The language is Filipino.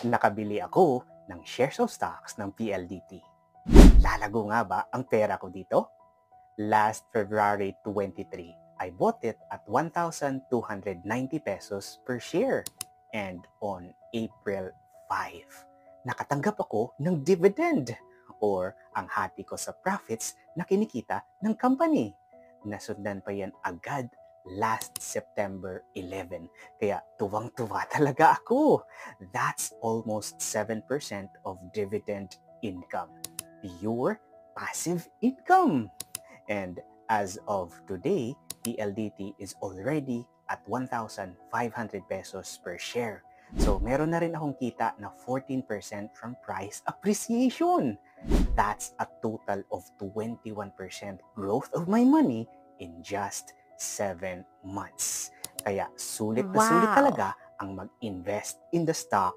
Nakabili ako ng shares of stocks ng PLDT. Lalago nga ba ang pera ko dito? Last February 23, I bought it at 1,290 pesos per share. And on April 5, nakatanggap ako ng dividend or ang hati ko sa profits na kinikita ng company. Nasundan pa yan agad last September 11. Kaya tuwang-tuwa talaga ako. That's almost 7% of dividend income. Pure passive income. And as of today, PLDT is already at 1,500 pesos per share. So meron na rin akong kita na 14% from price appreciation. That's a total of 21% growth of my money in just 7 months. Kaya sulit na sulit Wow! talaga ang mag-invest in the stock